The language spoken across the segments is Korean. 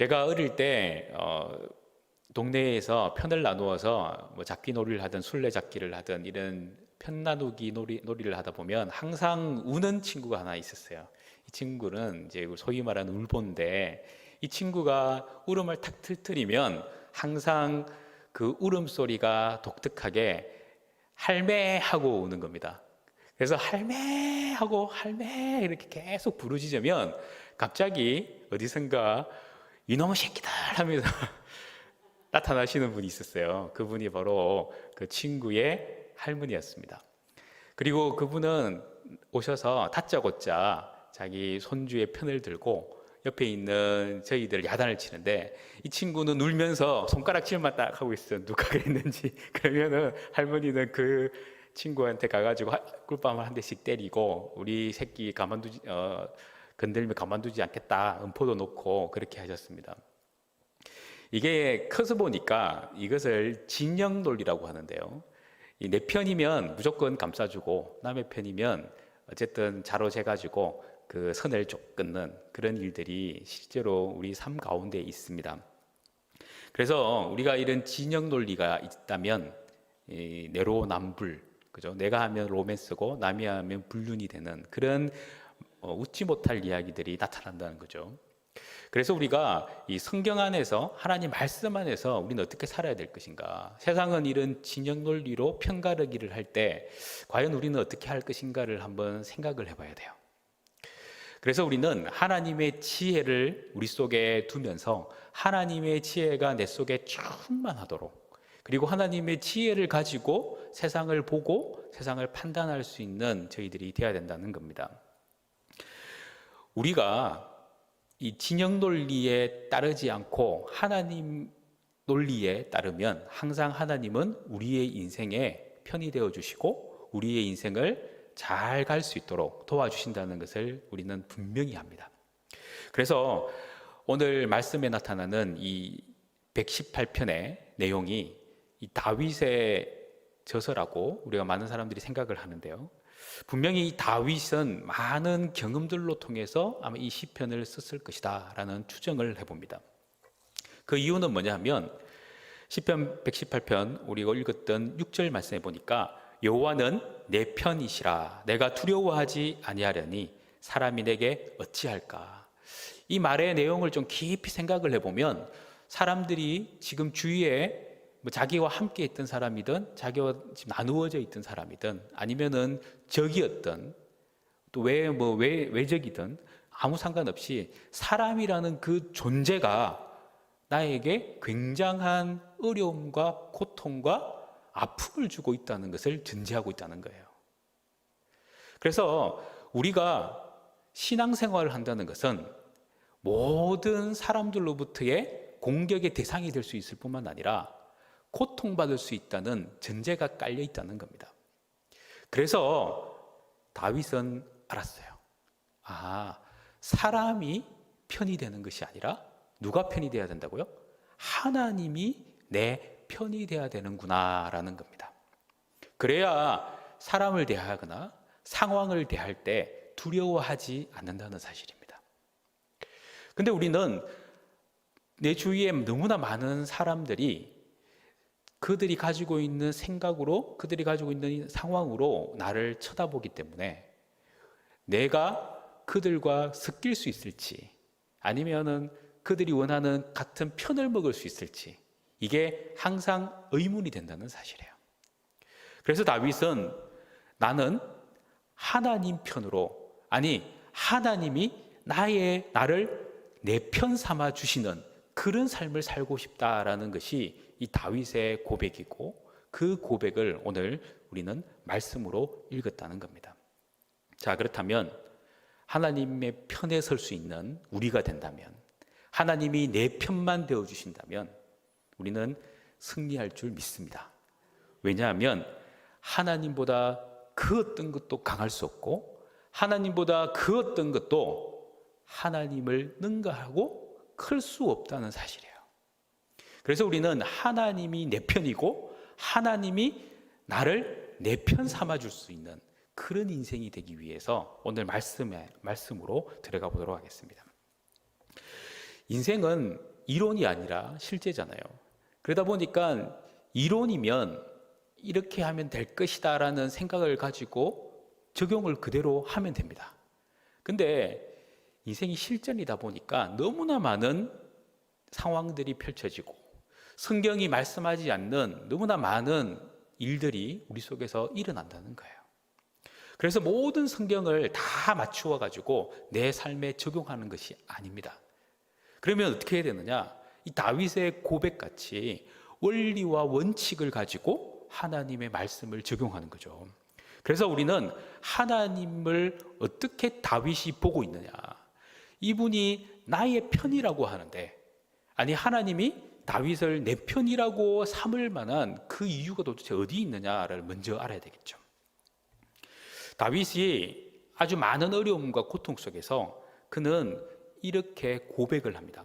제가 어릴 때 동네에서 편을 나누어서 뭐 잡기놀이를 하든 술래잡기를 하든 이런 편 나누기 놀이를 하다 보면 항상 우는 친구가 하나 있었어요. 이 친구는 이제 소위 말하는 울보인데, 이 친구가 울음을 탁 틀트리면 항상 그 울음소리가 독특하게 할매 하고 우는 겁니다. 그래서 할매 하고 할매 이렇게 계속 부르짖으면 갑자기 어디선가 이놈의 새끼들 하면서 나타나시는 분이 있었어요. 그분이 바로 그 친구의 할머니였습니다. 그리고 그분은 오셔서 다짜고짜 자기 손주의 편을 들고 옆에 있는 저희들 야단을 치는데, 이 친구는 울면서 손가락질만 딱 하고 있어요. 누가 그랬는지. 그러면은 할머니는 그 친구한테 가가지고 꿀밤을 한 대씩 때리고, 우리 새끼 건들면 가만두지 않겠다, 음포도 놓고 그렇게 하셨습니다. 이게 커서 보니까 이것을 진영 논리라고 하는데요. 내 편이면 무조건 감싸주고 남의 편이면 어쨌든 자로재가지고 그 선을 끊는 그런 일들이 실제로 우리 삶 가운데 있습니다. 그래서 우리가 이런 진영 논리가 있다면 내로남불, 그죠? 내가 하면 로맨스고 남이 하면 불륜이 되는 그런 웃지 못할 이야기들이 나타난다는 거죠. 그래서 우리가 이 성경 안에서, 하나님 말씀 안에서 우리는 어떻게 살아야 될 것인가? 세상은 이런 진영 논리로 편가르기를 할 때 과연 우리는 어떻게 할 것인가를 한번 생각을 해봐야 돼요. 그래서 우리는 하나님의 지혜를 우리 속에 두면서 하나님의 지혜가 내 속에 충만하도록, 그리고 하나님의 지혜를 가지고 세상을 보고 세상을 판단할 수 있는 저희들이 되어야 된다는 겁니다. 우리가 이 진영 논리에 따르지 않고 하나님 논리에 따르면 항상 하나님은 우리의 인생에 편이 되어 주시고 우리의 인생을 잘 갈 수 있도록 도와주신다는 것을 우리는 분명히 합니다. 그래서 오늘 말씀에 나타나는 이 118편의 내용이 이 다윗의 저서라고 우리가 많은 사람들이 생각을 하는데요. 분명히 이 다윗은 많은 경험들로 통해서 아마 이 시편을 썼을 것이다 라는 추정을 해봅니다. 그 이유는 뭐냐 하면 시편 118편 우리가 읽었던 6절 말씀해 보니까 여호와는 내 편이시라, 내가 두려워하지 아니하려니 사람이 내게 어찌할까. 이 말의 내용을 좀 깊이 생각을 해보면 사람들이 지금 주위에 자기와 함께 있던 사람이든 자기와 지금 나누어져 있던 사람이든 아니면은 적이었던 또 외적이든 아무 상관없이 사람이라는 그 존재가 나에게 굉장한 어려움과 고통과 아픔을 주고 있다는 것을 전제하고 있다는 거예요. 그래서 우리가 신앙생활을 한다는 것은 모든 사람들로부터의 공격의 대상이 될 수 있을 뿐만 아니라 고통받을 수 있다는 전제가 깔려 있다는 겁니다. 그래서 다윗은 알았어요. 사람이 편이 되는 것이 아니라 누가 편이 돼야 된다고요? 하나님이 내 편이 돼야 되는구나 라는 겁니다. 그래야 사람을 대하거나 상황을 대할 때 두려워하지 않는다는 사실입니다. 근데 우리는 내 주위에 너무나 많은 사람들이 그들이 가지고 있는 생각으로, 그들이 가지고 있는 상황으로 나를 쳐다보기 때문에 내가 그들과 섞일 수 있을지, 아니면은 그들이 원하는 같은 편을 먹을 수 있을지, 이게 항상 의문이 된다는 사실이에요. 그래서 다윗은 나는 하나님 편으로, 하나님이 나를 내 편 삼아 주시는 그런 삶을 살고 싶다라는 것이 이 다윗의 고백이고, 그 고백을 오늘 우리는 말씀으로 읽었다는 겁니다. 자, 그렇다면 하나님의 편에 설 수 있는 우리가 된다면, 하나님이 내 편만 되어 주신다면 우리는 승리할 줄 믿습니다. 왜냐하면 하나님보다 그 어떤 것도 강할 수 없고, 하나님보다 그 어떤 것도 하나님을 능가하고 클 수 없다는 사실이에요. 그래서 우리는 하나님이 내 편이고 하나님이 나를 내 편 삼아줄 수 있는 그런 인생이 되기 위해서 오늘 말씀으로 들어가 보도록 하겠습니다. 인생은 이론이 아니라 실제잖아요. 그러다 보니까 이론이면 이렇게 하면 될 것이다 라는 생각을 가지고 적용을 그대로 하면 됩니다. 근데 인생이 실전이다 보니까 너무나 많은 상황들이 펼쳐지고 성경이 말씀하지 않는 너무나 많은 일들이 우리 속에서 일어난다는 거예요. 그래서 모든 성경을 다 맞추어 가지고 내 삶에 적용하는 것이 아닙니다. 그러면 어떻게 해야 되느냐? 이 다윗의 고백같이 원리와 원칙을 가지고 하나님의 말씀을 적용하는 거죠. 그래서 우리는 하나님을 어떻게 다윗이 보고 있느냐? 이분이 나의 편이라고 하는데, 아니 하나님이 다윗을 내 편이라고 삼을 만한 그 이유가 도대체 어디 있느냐를 먼저 알아야 되겠죠. 다윗이 아주 많은 어려움과 고통 속에서 그는 이렇게 고백을 합니다.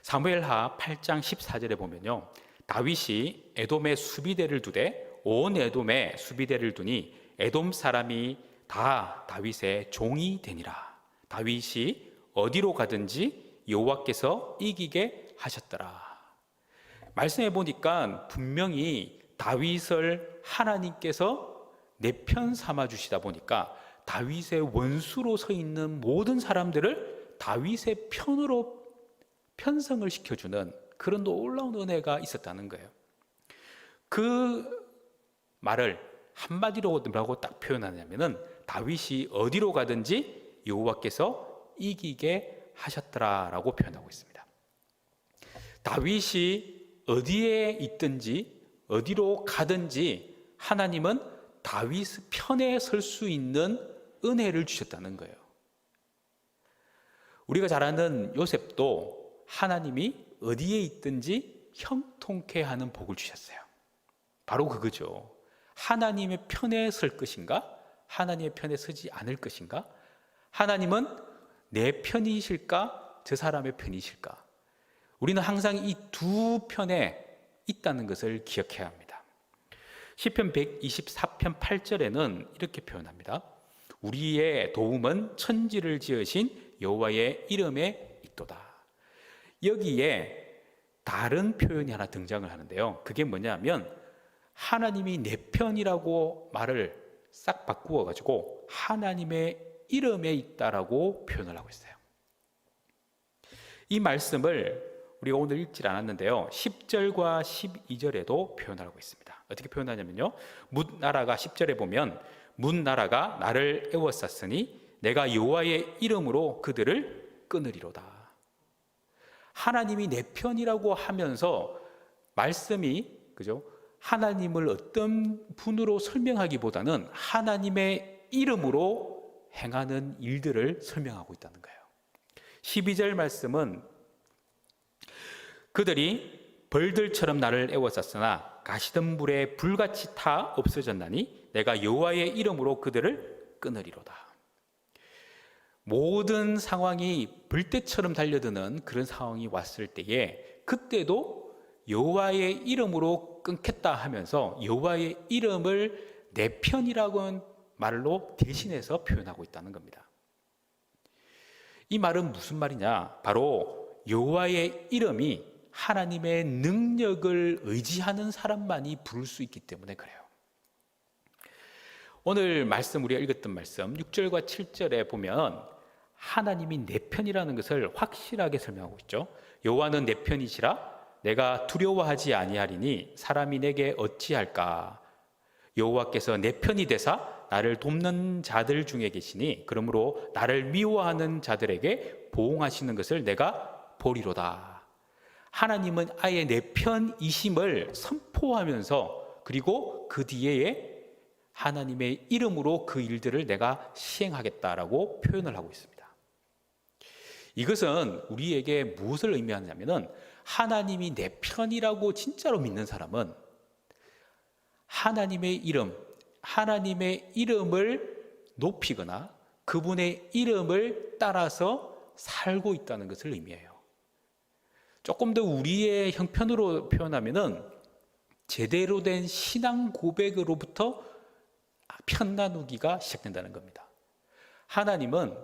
사무엘하 8장 14절에 보면요, 다윗이 에돔에 수비대를 두되 온 에돔에 수비대를 두니 에돔 사람이 다 다윗의 종이 되니라. 다윗이 어디로 가든지 여호와께서 이기게 하셨더라. 말씀해 보니까 분명히 다윗을 하나님께서 내 편 삼아 주시다 보니까 다윗의 원수로 서 있는 모든 사람들을 다윗의 편으로 편성을 시켜주는 그런 놀라운 은혜가 있었다는 거예요. 그 말을 한마디로 뭐라고 딱 표현하냐면은 다윗이 어디로 가든지 여호와께서 이기게 하셨더라라고 표현하고 있습니다. 다윗이 어디에 있든지 어디로 가든지 하나님은 다윗 편에 설 수 있는 은혜를 주셨다는 거예요. 우리가 잘 아는 요셉도 하나님이 어디에 있든지 형통케 하는 복을 주셨어요. 바로 그거죠. 하나님의 편에 설 것인가? 하나님의 편에 서지 않을 것인가? 하나님은 내 편이실까? 저 사람의 편이실까? 우리는 항상 이 두 편에 있다는 것을 기억해야 합니다. 시편 124편 8절에는 이렇게 표현합니다. 우리의 도움은 천지를 지으신 여호와의 이름에 있도다. 여기에 다른 표현이 하나 등장을 하는데요. 그게 뭐냐면 하나님이 내 편이라고 말을 싹 바꾸어 가지고 하나님의 이름에 있다라고 표현을 하고 있어요. 이 말씀을 우리가 오늘 읽질 않았는데요, 10절과 12절에도 표현을 하고 있습니다. 어떻게 표현하냐면요, 뭇나라가 10절에 보면 뭇나라가 나를 애워쌌으니 내가 여호와의 이름으로 그들을 끊으리로다. 하나님이 내 편이라고 하면서 말씀이 그죠? 하나님을 어떤 분으로 설명하기보다는 하나님의 이름으로 행하는 일들을 설명하고 있다는 거예요. 12절 말씀은 그들이 벌들처럼 나를 애워쌌으나 가시던 불에 불같이 타 없어졌나니 내가 여호와의 이름으로 그들을 끊으리로다. 모든 상황이 불때처럼 달려드는 그런 상황이 왔을 때에 그때도 여호와의 이름으로 끊겠다 하면서 여호와의 이름을 내 편이라고 말로 대신해서 표현하고 있다는 겁니다. 이 말은 무슨 말이냐? 바로 여호와의 이름이 하나님의 능력을 의지하는 사람만이 부를 수 있기 때문에 그래요. 오늘 말씀 우리가 읽었던 말씀 6절과 7절에 보면 하나님이 내 편이라는 것을 확실하게 설명하고 있죠. 여호와는 내 편이시라 내가 두려워하지 아니하리니 사람이 내게 어찌할까. 여호와께서 내 편이 되사 나를 돕는 자들 중에 계시니 그러므로 나를 미워하는 자들에게 보응하시는 것을 내가 보리로다. 하나님은 아예 내 편이심을 선포하면서 그리고 그 뒤에 하나님의 이름으로 그 일들을 내가 시행하겠다라고 표현을 하고 있습니다. 이것은 우리에게 무엇을 의미하냐면은 하나님이 내 편이라고 진짜로 믿는 사람은 하나님의 이름, 하나님의 이름을 높이거나 그분의 이름을 따라서 살고 있다는 것을 의미해요. 조금 더 우리의 형편으로 표현하면은 제대로 된 신앙 고백으로부터 편 나누기가 시작된다는 겁니다. 하나님은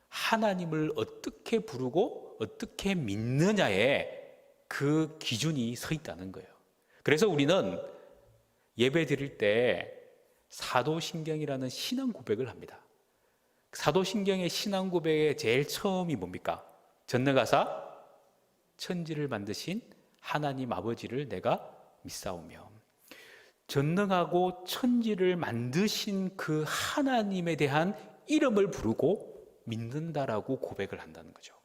하나님을 어떻게 부르고 어떻게 믿느냐에 그 기준이 서 있다는 거예요. 그래서 우리는 예배 드릴 때 사도신경이라는 신앙 고백을 합니다. 사도신경의 신앙 고백의 제일 처음이 뭡니까? 전능하사 천지를 만드신 하나님 아버지를 내가 믿사오며, 전능하고 천지를 만드신 그 하나님에 대한 이름을 부르고 믿는다라고 고백을 한다는 거죠.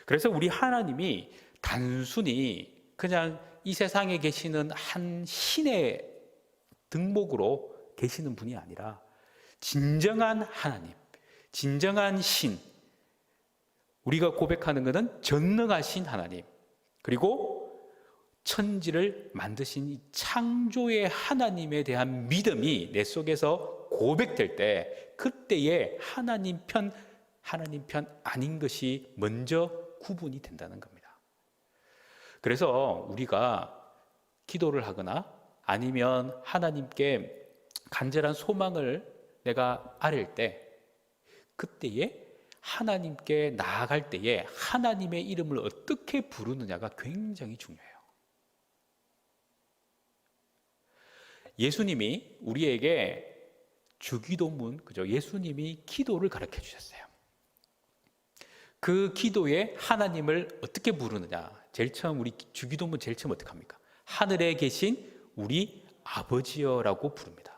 그래서 우리 하나님이 단순히 그냥 이 세상에 계시는 한 신의 등목으로 계시는 분이 아니라 진정한 하나님, 진정한 신, 우리가 고백하는 것은 전능하신 하나님, 그리고 천지를 만드신 이 창조의 하나님에 대한 믿음이 내 속에서 고백될 때, 그때에 하나님 편 아닌 것이 먼저 구분이 된다는 겁니다. 그래서 우리가 기도를 하거나 아니면 하나님께 간절한 소망을 내가 아뢰일 때, 그때에 하나님께 나아갈 때에 하나님의 이름을 어떻게 부르느냐가 굉장히 중요해요. 예수님이 우리에게 주기도문, 그죠? 예수님이 기도를 가르쳐 주셨어요. 그 기도에 하나님을 어떻게 부르느냐? 제일 처음 우리 주기도문 제일 처음 어떻게 합니까? 하늘에 계신 우리 아버지여라고 부릅니다.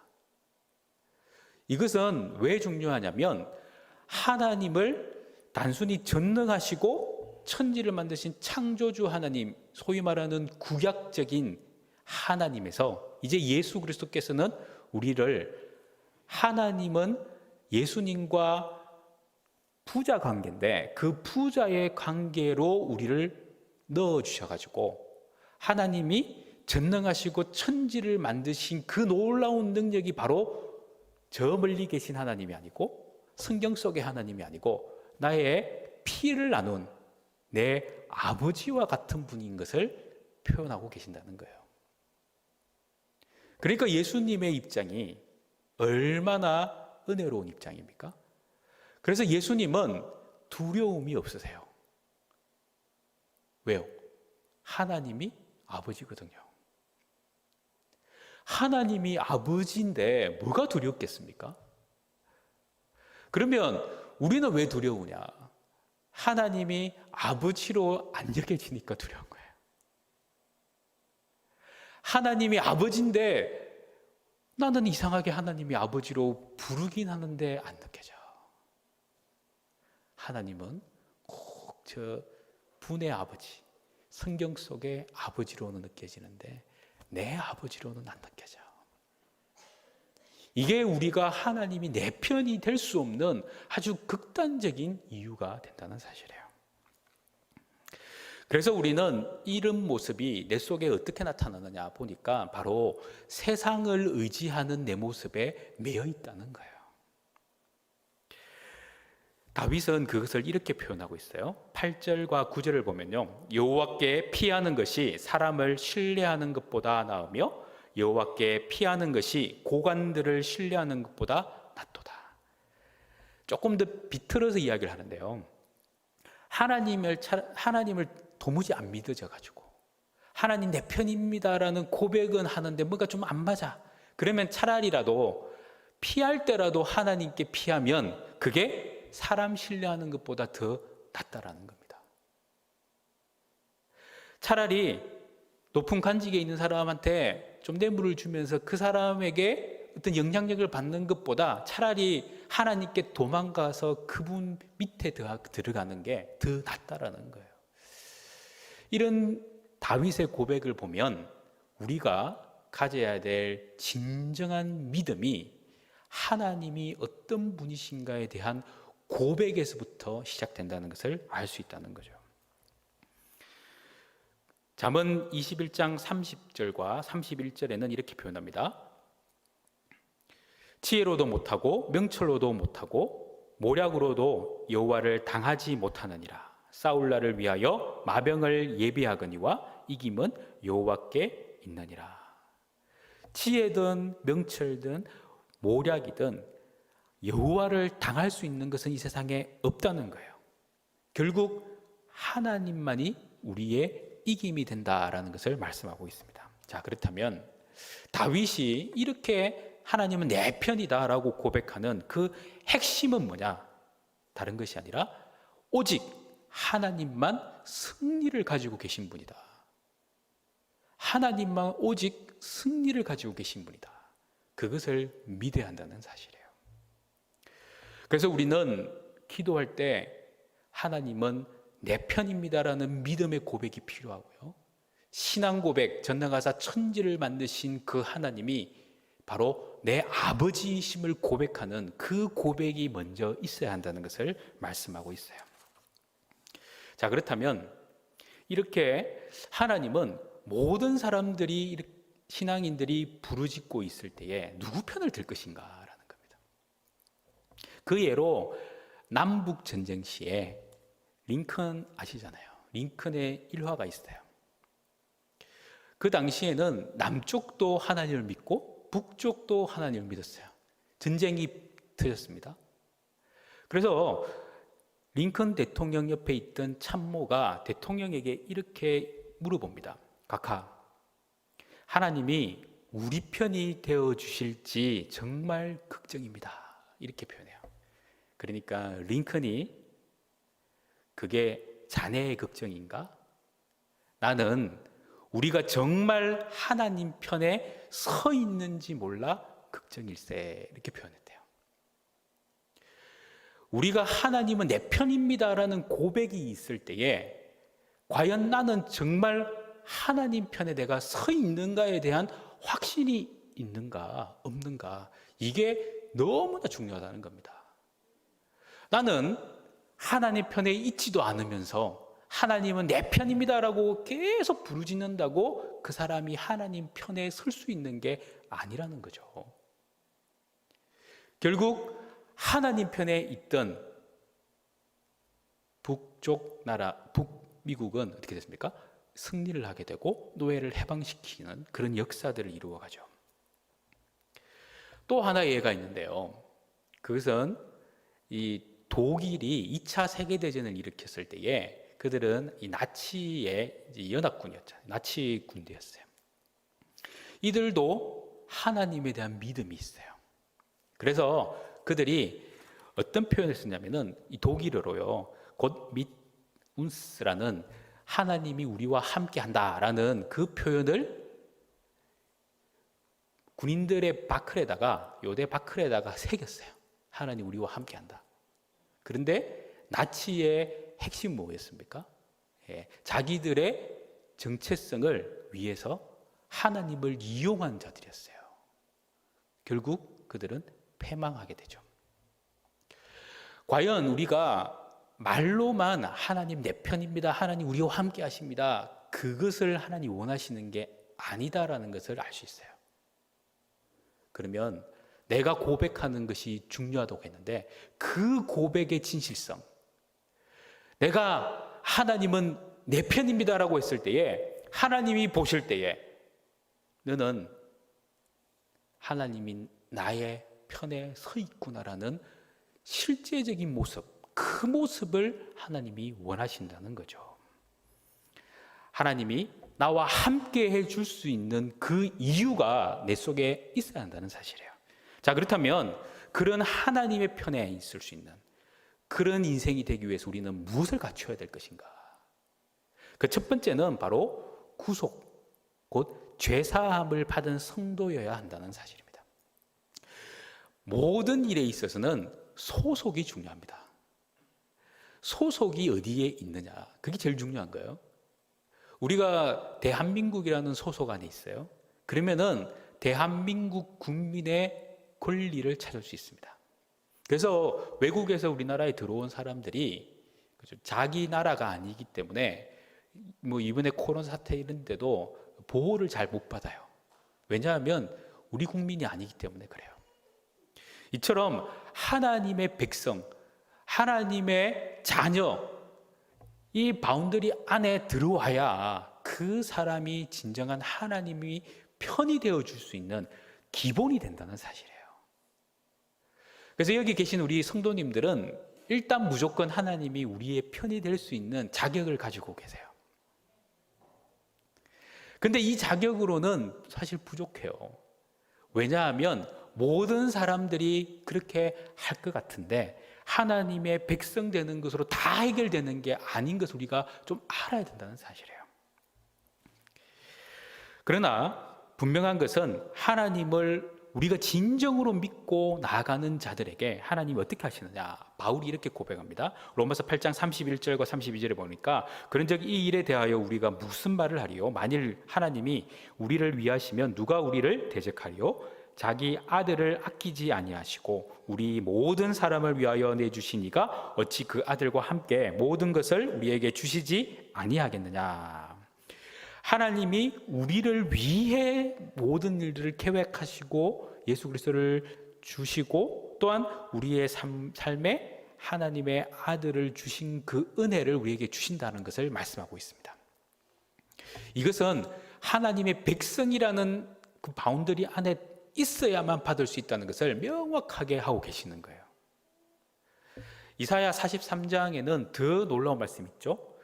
이것은 왜 중요하냐면, 하나님을 단순히 전능하시고 천지를 만드신 창조주 하나님, 소위 말하는 구약적인 하나님에서 이제 예수 그리스도께서는 우리를, 하나님은 예수님과 부자 관계인데 그 부자의 관계로 우리를 넣어주셔가지고, 하나님이 전능하시고 천지를 만드신 그 놀라운 능력이 바로 저 멀리 계신 하나님이 아니고, 성경 속의 하나님이 아니고, 나의 피를 나눈 내 아버지와 같은 분인 것을 표현하고 계신다는 거예요. 그러니까 예수님의 입장이 얼마나 은혜로운 입장입니까? 그래서 예수님은 두려움이 없으세요. 왜요? 하나님이 아버지거든요. 하나님이 아버지인데 뭐가 두렵겠습니까? 그러면 우리는 왜 두려우냐? 하나님이 아버지로 안 여겨지니까 두려운 거예요. 하나님이 아버지인데 나는 이상하게 하나님이 아버지로 부르긴 하는데 안 느껴져. 하나님은 꼭 저 분의 아버지, 성경 속의 아버지로는 느껴지는데 내 아버지로는 안 느껴져. 이게 우리가 하나님이 내 편이 될 수 없는 아주 극단적인 이유가 된다는 사실이에요. 그래서 우리는 이런 모습이 내 속에 어떻게 나타나느냐 보니까 바로 세상을 의지하는 내 모습에 매여 있다는 거예요. 다윗은 그것을 이렇게 표현하고 있어요. 8절과 9절을 보면요, 여호와께 피하는 것이 사람을 신뢰하는 것보다 나으며 여호와께 피하는 것이 고관들을 신뢰하는 것보다 낫도다. 조금 더 비틀어서 이야기를 하는데요, 하나님을 도무지 안 믿어져 가지고 하나님 내 편입니다라는 고백은 하는데 뭔가 좀 안 맞아. 그러면 차라리라도 피할 때라도 하나님께 피하면 그게 사람 신뢰하는 것보다 더 낫다라는 겁니다. 차라리 높은 관직에 있는 사람한테 좀 뇌물을 주면서 그 사람에게 어떤 영향력을 받는 것보다 차라리 하나님께 도망가서 그분 밑에 들어가는 게 더 낫다라는 거예요. 이런 다윗의 고백을 보면 우리가 가져야 될 진정한 믿음이 하나님이 어떤 분이신가에 대한 고백에서부터 시작된다는 것을 알 수 있다는 거죠. 잠언 21장 30절과 31절에는 이렇게 표현합니다. 지혜로도 못하고 명철로도 못하고 모략으로도 여호와를 당하지 못하느니라. 싸울 날을 위하여 마병을 예비하거니와 이김은 여호와께 있느니라. 지혜든 명철든 모략이든 여호와를 당할 수 있는 것은 이 세상에 없다는 거예요. 결국 하나님만이 우리의 이김이 된다라는 것을 말씀하고 있습니다. 자, 그렇다면 다윗이 이렇게 하나님은 내 편이다라고 고백하는 그 핵심은 뭐냐? 다른 것이 아니라 오직 하나님만 승리를 가지고 계신 분이다. 하나님만 오직 승리를 가지고 계신 분이다. 그것을 믿어야 한다는 사실이에요. 그래서 우리는 기도할 때 하나님은 내 편입니다라는 믿음의 고백이 필요하고요. 신앙 고백, 전능하사 천지를 만드신 그 하나님이 바로 내 아버지이심을 고백하는 그 고백이 먼저 있어야 한다는 것을 말씀하고 있어요. 자, 그렇다면 이렇게 하나님은 모든 사람들이, 신앙인들이 부르짖고 있을 때에 누구 편을 들 것인가라는 겁니다. 그 예로 남북 전쟁 시에 링컨 아시잖아요. 링컨의 일화가 있어요. 그 당시에는 남쪽도 하나님을 믿고 북쪽도 하나님을 믿었어요. 전쟁이 터졌습니다. 그래서 링컨 대통령 옆에 있던 참모가 대통령에게 이렇게 물어봅니다. 각하, 하나님이 우리 편이 되어 주실지 정말 걱정입니다. 이렇게 표현해요. 그러니까 링컨이 그게 자네의 걱정인가? 나는 우리가 정말 하나님 편에 서 있는지 몰라 걱정일세. 이렇게 표현했대요. 우리가 하나님은 내 편입니다라는 고백이 있을 때에 과연 나는 정말 하나님 편에 내가 서 있는가에 대한 확신이 있는가 없는가, 이게 너무나 중요하다는 겁니다. 나는 하나님 편에 있지도 않으면서 하나님은 내 편입니다라고 계속 부르짖는다고 그 사람이 하나님 편에 설 수 있는 게 아니라는 거죠. 결국 하나님 편에 있던 북쪽 나라, 북미국은 어떻게 됐습니까? 승리를 하게 되고 노예를 해방시키는 그런 역사들을 이루어가죠. 또 하나의 예가 있는데요. 그것은 이 독일이 2차 세계대전을 일으켰을 때에 그들은 이 나치의 연합군이었잖아요. 나치 군대였어요. 이들도 하나님에 대한 믿음이 있어요. 그래서 그들이 어떤 표현을 쓰냐면은 이 독일어로요. 곧 밋 운스라는 하나님이 우리와 함께 한다라는 그 표현을 군인들의 바클에다가, 요대 바클에다가 새겼어요. 하나님 우리와 함께 한다. 그런데 나치의 핵심 뭐였습니까? 자기들의 정체성을 위해서 하나님을 이용한 자들이었어요. 결국 그들은 패망하게 되죠. 과연 우리가 말로만 하나님 내 편입니다, 하나님 우리와 함께 하십니다, 그것을 하나님 원하시는 게 아니다라는 것을 알 수 있어요. 그러면 내가 고백하는 것이 중요하다고 했는데 그 고백의 진실성, 내가 하나님은 내 편입니다라고 했을 때에 하나님이 보실 때에 너는 하나님이 나의 편에 서 있구나라는 실제적인 모습, 그 모습을 하나님이 원하신다는 거죠. 하나님이 나와 함께 해줄 수 있는 그 이유가 내 속에 있어야 한다는 사실이에요. 자, 그렇다면 그런 하나님의 편에 있을 수 있는 그런 인생이 되기 위해서 우리는 무엇을 갖춰야 될 것인가? 그 첫 번째는 바로 구속, 곧 죄사함을 받은 성도여야 한다는 사실입니다. 모든 일에 있어서는 소속이 중요합니다. 소속이 어디에 있느냐, 그게 제일 중요한 거예요. 우리가 대한민국이라는 소속 안에 있어요. 그러면은 대한민국 국민의 권리를 찾을 수 있습니다. 그래서 외국에서 우리나라에 들어온 사람들이 자기 나라가 아니기 때문에 뭐 이번에 코로나 사태 이런 데도 보호를 잘 못 받아요. 왜냐하면 우리 국민이 아니기 때문에 그래요. 이처럼 하나님의 백성, 하나님의 자녀, 이 바운더리 안에 들어와야 그 사람이 진정한 하나님이 편이 되어줄 수 있는 기본이 된다는 사실이에요. 그래서 여기 계신 우리 성도님들은 일단 무조건 하나님이 우리의 편이 될 수 있는 자격을 가지고 계세요. 근데 이 자격으로는 사실 부족해요. 왜냐하면 모든 사람들이 그렇게 할 것 같은데 하나님의 백성 되는 것으로 다 해결되는 게 아닌 것을 우리가 좀 알아야 된다는 사실이에요. 그러나 분명한 것은 하나님을 우리가 진정으로 믿고 나아가는 자들에게 하나님이 어떻게 하시느냐, 바울이 이렇게 고백합니다. 로마서 8장 31절과 32절에 보니까 그런즉 이 일에 대하여 우리가 무슨 말을 하리요? 만일 하나님이 우리를 위하시면 누가 우리를 대적하리요? 자기 아들을 아끼지 아니하시고 우리 모든 사람을 위하여 내주시니가 어찌 그 아들과 함께 모든 것을 우리에게 주시지 아니하겠느냐. 하나님이 우리를 위해 모든 일들을 계획하시고 예수 그리스도를 주시고 또한 우리의 삶에 하나님의 아들을 주신 그 은혜를 우리에게 주신다는 것을 말씀하고 있습니다. 이것은 하나님의 백성이라는 그 바운더리 안에 있어야만 받을 수 있다는 것을 명확하게 하고 계시는 거예요. 이사야 43장에는 더 놀라운 말씀이 있죠.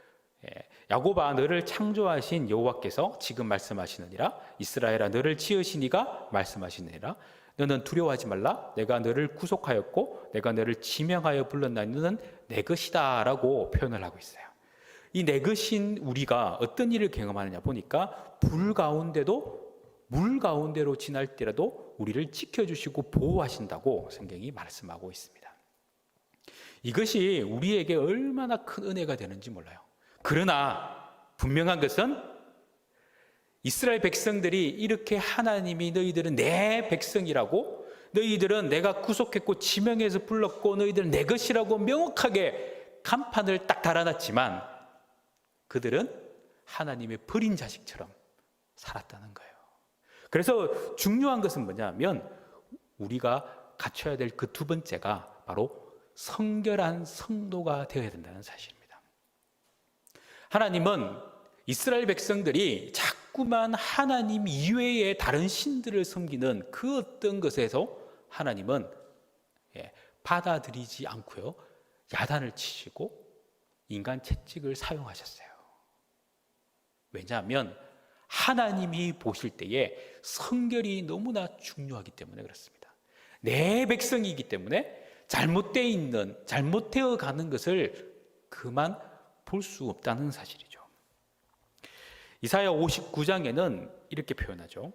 야곱아 너를 창조하신 여호와께서 지금 말씀하시느니라. 이스라엘아 너를 지으신 이가 말씀하시느니라. 너는 두려워하지 말라. 내가 너를 구속하였고 내가 너를 지명하여 불렀나니 너는 내 것이다 라고 표현을 하고 있어요. 이 내 것인 우리가 어떤 일을 경험하느냐 보니까 불 가운데도 물 가운데로 지날 때라도 우리를 지켜주시고 보호하신다고 성경이 말씀하고 있습니다. 이것이 우리에게 얼마나 큰 은혜가 되는지 몰라요. 그러나 분명한 것은 이스라엘 백성들이 이렇게 하나님이 너희들은 내 백성이라고, 너희들은 내가 구속했고 지명해서 불렀고 너희들은 내 것이라고 명확하게 간판을 딱 달아놨지만 그들은 하나님의 버린 자식처럼 살았다는 거예요. 그래서 중요한 것은 뭐냐면 우리가 갖춰야 될 그 두 번째가 바로 성결한 성도가 되어야 된다는 사실입니다. 하나님은 이스라엘 백성들이 자꾸만 하나님 이외의 다른 신들을 섬기는 그 어떤 것에서 하나님은 받아들이지 않고요, 야단을 치시고 인간 채찍을 사용하셨어요. 왜냐하면 하나님이 보실 때에 성결이 너무나 중요하기 때문에 그렇습니다. 내 백성이기 때문에 잘못되어 가는 것을 그만 볼 수 없다는 사실이죠. 이사야 59장에는 이렇게 표현하죠.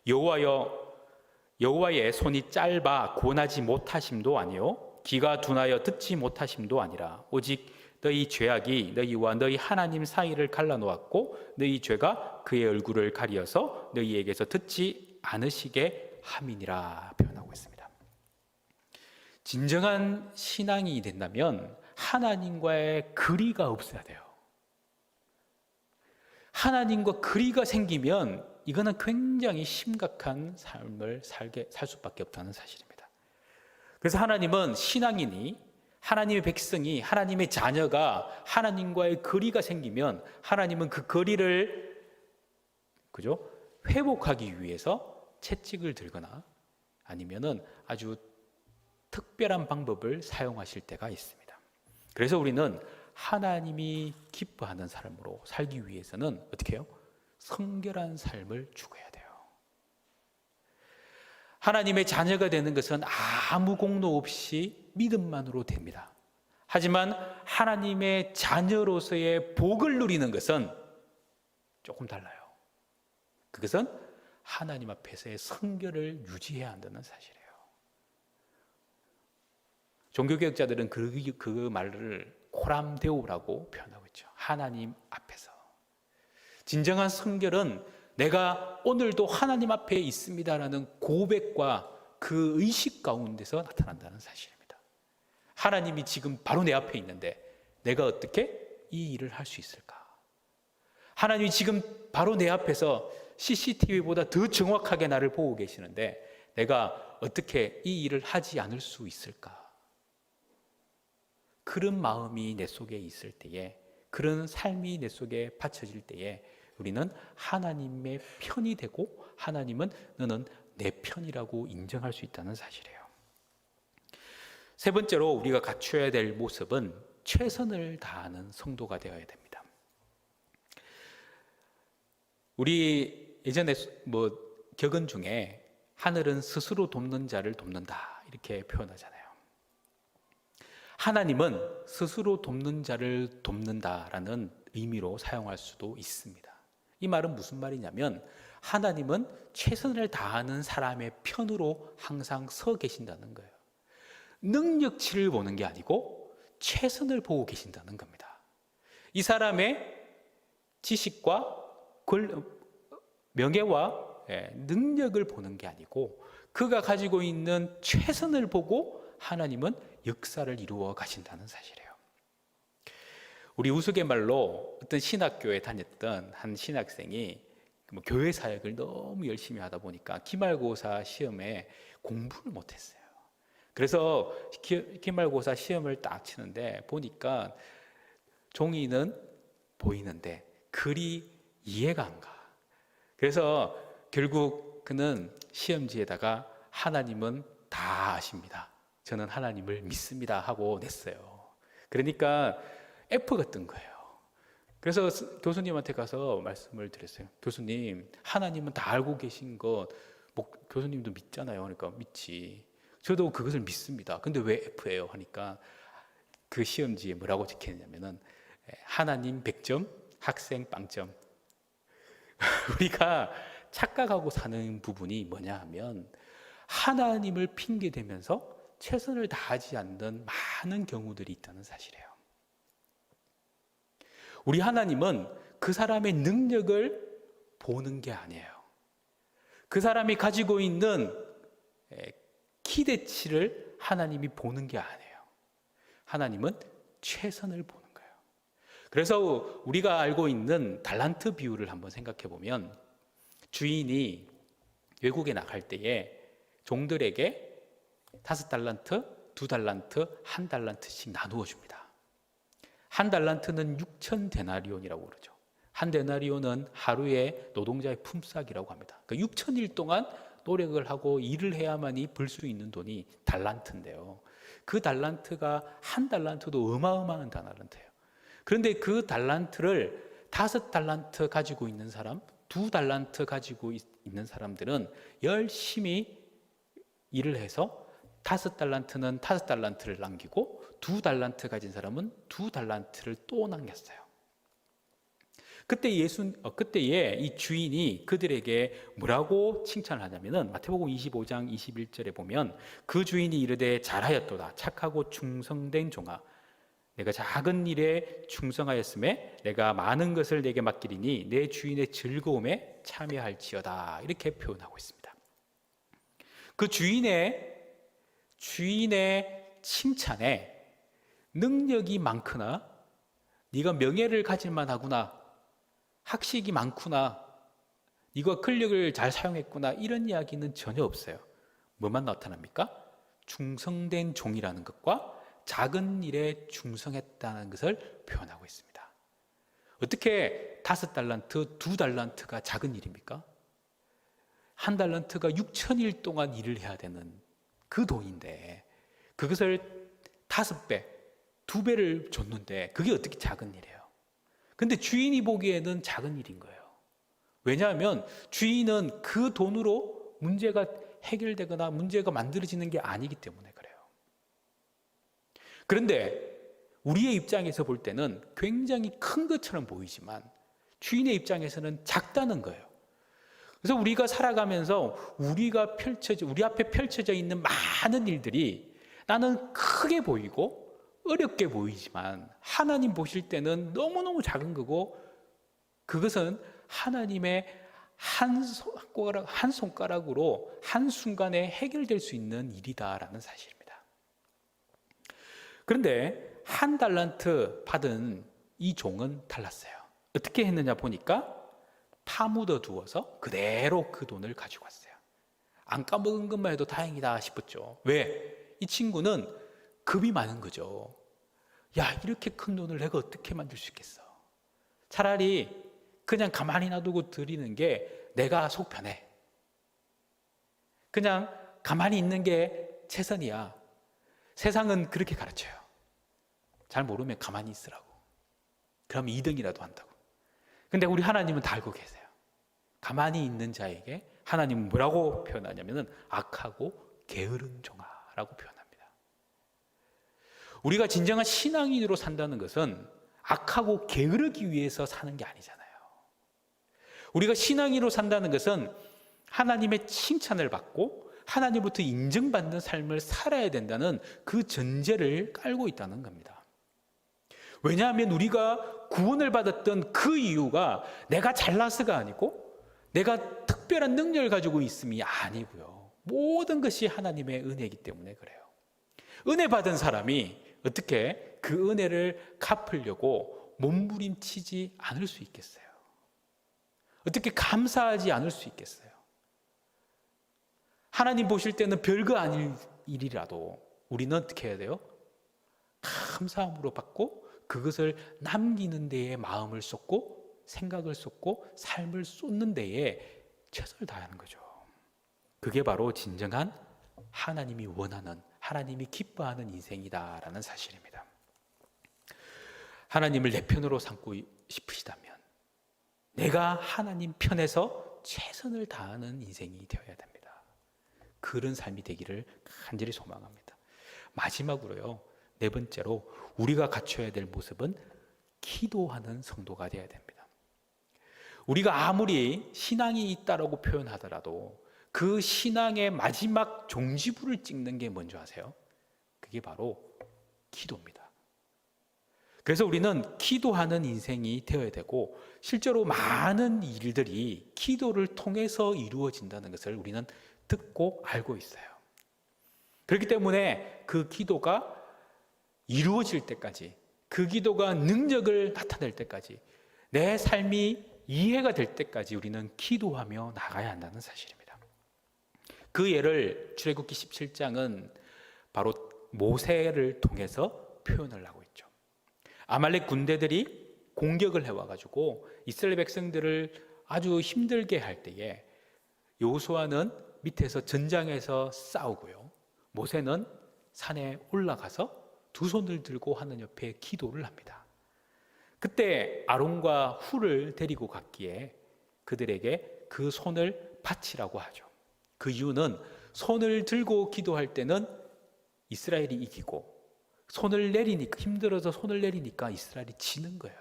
여호와의 손이 짧아 고나지 못하심도 아니요 귀가 둔하여 듣지 못하심도 아니라 오직 너희 죄악이 너희와 너희 하나님 사이를 갈라놓았고 너희 죄가 그의 얼굴을 가리어서 너희에게서 듣지 않으시게 함이니라 표현하고 있습니다. 진정한 신앙이 된다면 하나님과의 거리가 없어야 돼요. 하나님과 거리가 생기면 이거는 굉장히 심각한 삶을 살 수밖에 없다는 사실입니다. 그래서 하나님은 신앙인이, 하나님의 백성이, 하나님의 자녀가 하나님과의 거리가 생기면 하나님은 그 거리를 회복하기 위해서 채찍을 들거나 아니면은 아주 특별한 방법을 사용하실 때가 있습니다. 그래서 우리는 하나님이 기뻐하는 삶으로 살기 위해서는 어떻게 해요? 성결한 삶을 추구해야 돼요. 하나님의 자녀가 되는 것은 아무 공로 없이 믿음만으로 됩니다. 하지만 하나님의 자녀로서의 복을 누리는 것은 조금 달라요. 그것은 하나님 앞에서의 성결을 유지해야 한다는 사실이에요. 종교개혁자들은 그 말을 코람데오라고 표현하고 있죠. 하나님 앞에서. 진정한 성결은 내가 오늘도 하나님 앞에 있습니다라는 고백과 그 의식 가운데서 나타난다는 사실입니다. 하나님이 지금 바로 내 앞에 있는데 내가 어떻게 이 일을 할 수 있을까? 하나님이 지금 바로 내 앞에서 CCTV보다 더 정확하게 나를 보고 계시는데 내가 어떻게 이 일을 하지 않을 수 있을까? 그런 마음이 내 속에 있을 때에, 그런 삶이 내 속에 받쳐질 때에 우리는 하나님의 편이 되고 하나님은 너는 내 편이라고 인정할 수 있다는 사실이에요. 세 번째로 우리가 갖춰야 될 모습은 최선을 다하는 성도가 되어야 됩니다. 우리 예전에 격언 중에 하늘은 스스로 돕는 자를 돕는다 이렇게 표현하잖아요. 하나님은 스스로 돕는 자를 돕는다라는 의미로 사용할 수도 있습니다. 이 말은 무슨 말이냐면 하나님은 최선을 다하는 사람의 편으로 항상 서 계신다는 거예요. 능력치를 보는 게 아니고 최선을 보고 계신다는 겁니다. 이 사람의 지식과 명예와 능력을 보는 게 아니고 그가 가지고 있는 최선을 보고 하나님은 역사를 이루어 가신다는 사실이에요. 우리 우스갯말로 어떤 신학교에 다녔던 한 신학생이 교회 사역을 너무 열심히 하다 보니까 기말고사 시험에 공부를 못했어요. 그래서 기말고사 시험을 딱 치는데 보니까 종이는 보이는데 글이 이해가 안 가. 그래서 결국 그는 시험지에다가 하나님은 다 아십니다. 저는 하나님을 믿습니다 하고 냈어요. 그러니까 F가 뜬 거예요. 그래서 교수님한테 가서 말씀을 드렸어요. 교수님, 하나님은 다 알고 계신 것 교수님도 믿잖아요. 그러니까 믿지. 저도 그것을 믿습니다. 근데 왜 F예요? 하니까 그 시험지에 뭐라고 적혀있냐면은 하나님 100점, 학생 빵점. 우리가 착각하고 사는 부분이 뭐냐 하면 하나님을 핑계대면서 최선을 다하지 않는 많은 경우들이 있다는 사실이에요. 우리 하나님은 그 사람의 능력을 보는 게 아니에요. 그 사람이 가지고 있는 기대치를 하나님이 보는 게 아니에요. 하나님은 최선을 보는 거예요. 그래서 우리가 알고 있는 달란트 비유를 한번 생각해 보면 주인이 외국에 나갈 때에 종들에게 5달란트, 2달란트, 1달란트씩 나누어 줍니다. 1달란트는 6,000데나리온이라고 그러죠. 1데나리온은 하루의 노동자의 품삯이라고 합니다. 그러니까 6,000일 동안 노력을 하고 일을 해야만이 벌 수 있는 돈이 달란트인데요. 그 달란트가 1달란트도 어마어마한 달란트예요. 그런데 그 달란트를 5달란트 가지고 있는 사람, 2달란트 가지고 있는 사람들은 열심히 일을 해서 5달란트는 5달란트를 남기고 2달란트 가진 사람은 2달란트를 또 남겼어요. 그때에 이 주인이 그들에게 뭐라고 칭찬하냐면은 마태복음 25장 21절에 보면 그 주인이 이르되 잘하였도다 착하고 충성된 종아 내가 작은 일에 충성하였음에 내가 많은 것을 내게 맡기리니 내 주인의 즐거움에 참여할지어다 이렇게 표현하고 있습니다. 그 주인의 칭찬에 능력이 많구나, 네가 명예를 가질 만하구나, 학식이 많구나, 네가 근력을 잘 사용했구나 이런 이야기는 전혀 없어요. 뭐만 나타납니까? 충성된 종이라는 것과 작은 일에 충성했다는 것을 표현하고 있습니다. 어떻게 5달란트, 2달란트가 작은 일입니까? 1달란트가 6,000일 동안 일을 해야 되는 그 돈인데 그것을 5배, 2배를 줬는데 그게 어떻게 작은 일이에요? 근데 주인이 보기에는 작은 일인 거예요. 왜냐하면 주인은 그 돈으로 문제가 해결되거나 문제가 만들어지는 게 아니기 때문에 그래요. 그런데 우리의 입장에서 볼 때는 굉장히 큰 것처럼 보이지만 주인의 입장에서는 작다는 거예요. 그래서 우리가 살아가면서 우리 앞에 펼쳐져 있는 많은 일들이 나는 크게 보이고 어렵게 보이지만 하나님 보실 때는 너무너무 작은 거고 그것은 하나님의 한 손가락으로 한순간에 해결될 수 있는 일이다라는 사실입니다. 그런데 1달란트 받은 이 종은 달랐어요. 어떻게 했느냐 보니까 파묻어 두어서 그대로 그 돈을 가지고 왔어요. 안 까먹은 것만 해도 다행이다 싶었죠. 왜? 이 친구는 겁이 많은 거죠. 야, 이렇게 큰 돈을 내가 어떻게 만들 수 있겠어? 차라리 그냥 가만히 놔두고 드리는 게 내가 속 편해. 그냥 가만히 있는 게 최선이야. 세상은 그렇게 가르쳐요. 잘 모르면 가만히 있으라고. 그럼 2등이라도 한다고. 근데 우리 하나님은 다 알고 계세요. 가만히 있는 자에게 하나님은 뭐라고 표현하냐면은 악하고 게으른 종아라고 표현합니다. 우리가 진정한 신앙인으로 산다는 것은 악하고 게으르기 위해서 사는 게 아니잖아요. 우리가 신앙인으로 산다는 것은 하나님의 칭찬을 받고 하나님부터 인정받는 삶을 살아야 된다는 그 전제를 깔고 있다는 겁니다. 왜냐하면 우리가 구원을 받았던 그 이유가 내가 잘나서가 아니고 내가 특별한 능력을 가지고 있음이 아니고요. 모든 것이 하나님의 은혜이기 때문에 그래요. 은혜 받은 사람이 어떻게 그 은혜를 갚으려고 몸부림치지 않을 수 있겠어요? 어떻게 감사하지 않을 수 있겠어요? 하나님 보실 때는 별거 아닐 일이라도 우리는 어떻게 해야 돼요? 감사함으로 받고 그것을 남기는 데에 마음을 쏟고 생각을 쏟고 삶을 쏟는 데에 최선을 다하는 거죠. 그게 바로 진정한 하나님이 원하는, 하나님이 기뻐하는 인생이다라는 사실입니다. 하나님을 내 편으로 삼고 싶으시다면 내가 하나님 편에서 최선을 다하는 인생이 되어야 됩니다. 그런 삶이 되기를 간절히 소망합니다. 마지막으로요, 4번째로 우리가 갖춰야 될 모습은 기도하는 성도가 되어야 됩니다. 우리가 아무리 신앙이 있다라고 표현하더라도 그 신앙의 마지막 종지부를 찍는 게 뭔지 아세요? 그게 바로 기도입니다. 그래서 우리는 기도하는 인생이 되어야 되고 실제로 많은 일들이 기도를 통해서 이루어진다는 것을 우리는 듣고 알고 있어요. 그렇기 때문에 그 기도가 이루어질 때까지, 그 기도가 능력을 나타낼 때까지, 내 삶이 이해가 될 때까지 우리는 기도하며 나가야 한다는 사실입니다. 그 예를 출애굽기 17장은 바로 모세를 통해서 표현을 하고 있죠. 아말렉 군대들이 공격을 해와가지고 이스라엘 백성들을 아주 힘들게 할 때에 여호수아는 밑에서 전장에서 싸우고요, 모세는 산에 올라가서 두 손을 들고 하나님 옆에 기도를 합니다. 그때 아론과 훌을 데리고 갔기에 그들에게 그 손을 바치라고 하죠. 그 이유는 손을 들고 기도할 때는 이스라엘이 이기고 손을 내리니까, 힘들어서 손을 내리니까 이스라엘이 지는 거예요.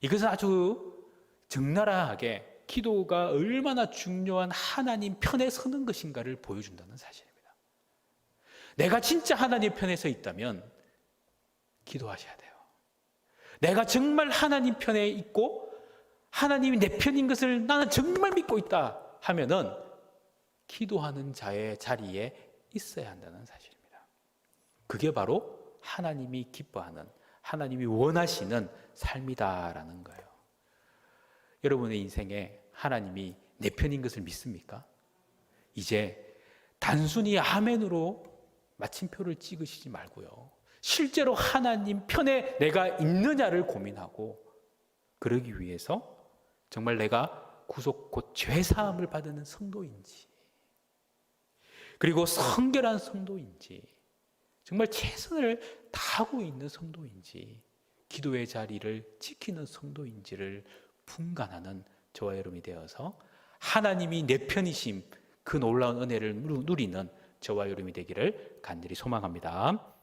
이것은 아주 적나라하게 기도가 얼마나 중요한 하나님 편에 서는 것인가를 보여준다는 사실입니다. 내가 진짜 하나님 편에 서 있다면 기도하셔야 돼요. 내가 정말 하나님 편에 있고 하나님이 내 편인 것을 나는 정말 믿고 있다 하면은 기도하는 자의 자리에 있어야 한다는 사실입니다. 그게 바로 하나님이 기뻐하는, 하나님이 원하시는 삶이다라는 거예요. 여러분의 인생에 하나님이 내 편인 것을 믿습니까? 이제 단순히 아멘으로 마침표를 찍으시지 말고요, 실제로 하나님 편에 내가 있느냐를 고민하고, 그러기 위해서 정말 내가 구속 곧 죄사함을 받는 성도인지, 그리고 성결한 성도인지, 정말 최선을 다하고 있는 성도인지, 기도의 자리를 지키는 성도인지를 분간하는 저와 여러분이 되어서 하나님이 내 편이심, 그 놀라운 은혜를 누리는 저와 여러분이 되기를 간절히 소망합니다.